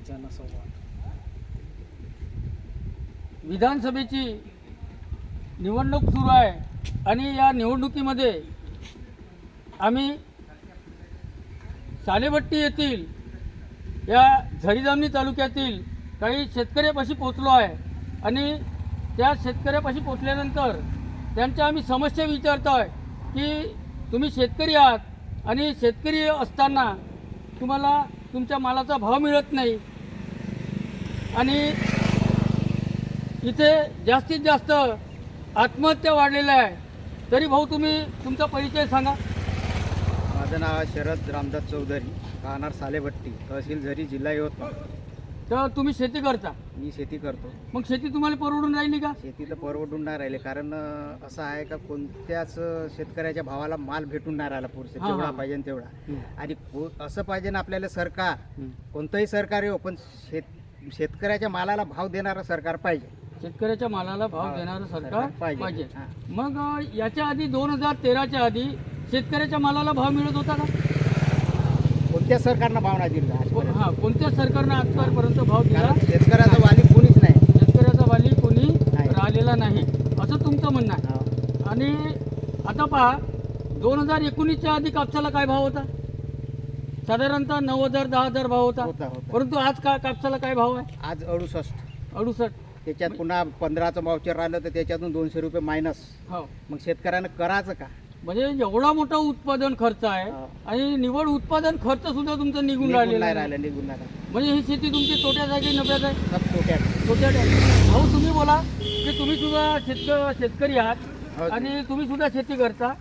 जनसंवाद. विधानसभेची निवडणूक सुरू आहे आणि या निवडणुकीमध्ये आम्ही सालेभट्टी येथील या झरी तालुक्यातील काही शेतकऱ्यापाशी पोचलो आहे आणि त्या शेतकऱ्यापाशी पोचल्यानंतर त्यांच्या आम्ही समस्या विचारतो आहे की तुम्ही शेतकरी आहात आणि शेतकरी असताना तुम्हाला तुमच्या मालाचा भाव मिळत नाही आणि इथे जास्तीत जास्त आत्महत्या वाढलेल्या आहे. तरी भाऊ तुम्ही तुमचा परिचय सांगा. माझं नाव आहे शरद रामदास चौधरी, राहणार सालेभट्टी, तहसील झरी, जिल्हा यवतमाळ. तर तुम्ही शेती करता. मी शेती करतो. मग शेती तुम्हाला परवडून राहिली का? शेती तर परवडून नाही राहिले, कारण असं आहे का कोणत्याच शेतकऱ्याच्या भावाला माल भेटून नाही राहिला पुरेसे हा, जेवढा हा. पाहिजे तेवढा. आणि असं पाहिजे ना आपल्याला सरकार, कोणतंही सरकार येऊ पण शेतकऱ्याच्या मालाला भाव देणारं सरकार पाहिजे. शेतकऱ्याच्या मालाला भाव देणारं सरकार पाहिजे. हा. मग याच्या आधी 2013च्या आधी शेतकऱ्याच्या मालाला भाव मिळत होता का? कोणत्याच सरकारनं भाव नाही दिला आजपर्यंत. हा, कोणत्याच सरकारनं आजपर्यंत भाव दिला? कारण शेतकऱ्याचा वाली कोणीच नाही. शेतकऱ्याचा वाली कोणी नाही. राहिलेला नाही असं तुमचं म्हणणं आहे. हा. आणि आता पहा 2019च्या आधी कापसाला काय भाव होता? साधारणतः 9,000 10,000 भाव होता. होता. परंतु आज कापसाला काय भाव आहे? आज 68. 68. त्याच्यात पुन्हा 15चं वाउचर राहिलं तर त्याच्यातून 200 रुपये मायनस. हो, मग शेतकऱ्यानं करायचं का? म्हणजे एवढा मोठा उत्पादन खर्च आहे हो. आणि निवड उत्पादन खर्च सुद्धा तुमचा निघून निघून राहिलेला नाही आहे. राहिलं, निघून नाही राहिलं. म्हणजे ही शेती तुमची तोट्यात आहे की नफ्यात आहे? सब तोट्यात. तोट्यात आहे. भाऊ तुम्ही बोला की तुम्ही सुद्धा शेतकरी आहात हो. आणि तुम्ही सुद्धा शेती करता.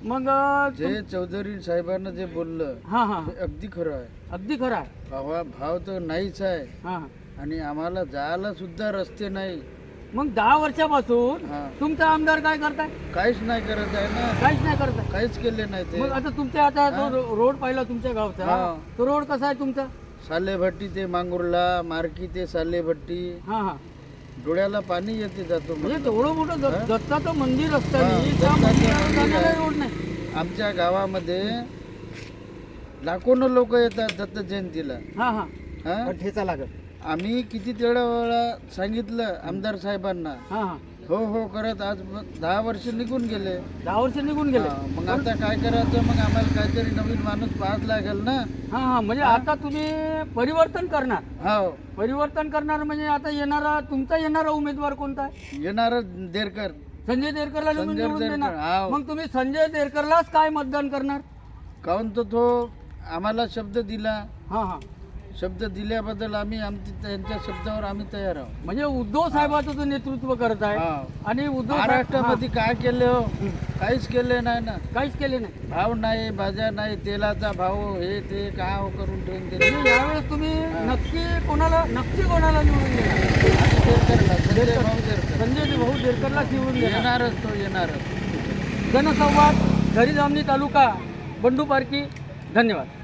मग जे चौधरी साहेबांना जे बोललं हां हां, ते अगदी खरं आहे. अगदी खरं आहे. भाव तर नाहीच आहे हां, आणि आम्हाला जायला सुद्धा रस्ते नाही. मग 10 वर्षापासून हा. तुमचा आमदार काय करताय? काहीच नाही करत आहे ना, काहीच नाही करताय. काहीच केले नाही ते. मग आता तुमच्या आता जो रोड पाहिला तुमच्या गावचा, हा. तो रोड कसा आहे तुमचा? सालेभट्टी ते मांगुर्ला, मार्की ते सालेभट्टी, हां हां, डोळ्याला पाणी येते जातो. म्हणजे तेवढं मोठं हा? दत्ताचं मंदिर असताना हा, त्या दत्ताचं मंदिरावर मंदिर जाण्याला आहे. रोड नाही. आमच्या गावामध्ये लाखोनं लोक येतात दत्त जयंतीला. हां हां हा? पण ठेचा लागत. आम्ही किती वेळा सांगितलं आमदार साहेबांना, हां हां, हो हो करत आज 10 वर्ष निघून गेले. 10 वर्ष निघून गेले. हा, मग आता काय करायचं? मग आम्हाला काहीतरी नवीन माणूस पाहाच लागेल ना. हां हां, म्हणजे आता तुम्ही परिवर्तन करणार. हो, परिवर्तन करणार म्हणजे आता तुमचा येणारा उमेदवार कोणता आहे? येणार देरकर. संजय देरकरला निवडून संजय देरकर, देणार. हाव. मग तुम्ही संजय देरकरलाच काय मतदान करणार? काहून तो आम्हाला शब्द दिला. हां हां, शब्द दिल्याबद्दल आम्ही त्यांच्या शब्दावर आम्ही तयार आहोत. म्हणजे उद्धव साहेबाचं तो नेतृत्व करत आहे हाव. आणि उद्धव महाराष्ट्रामध्ये काय केले हो? काहीच केले नाही ना. काहीच केले नाही. भाव नाही, भाज्या नाही, तेलाचा भाव हे ते काय हो करून ठेवून दिले. म्हणजे यावेळेस तुम्ही नक्की कोणाला निवडून देणार? देरकरला, संजय भाऊ देरकर. संजय भाऊ देरकरलाच निवडून देणार. येणारच तो, येणारच. जनसंवाद, झरी तालुका, बंडू पारकी. धन्यवाद.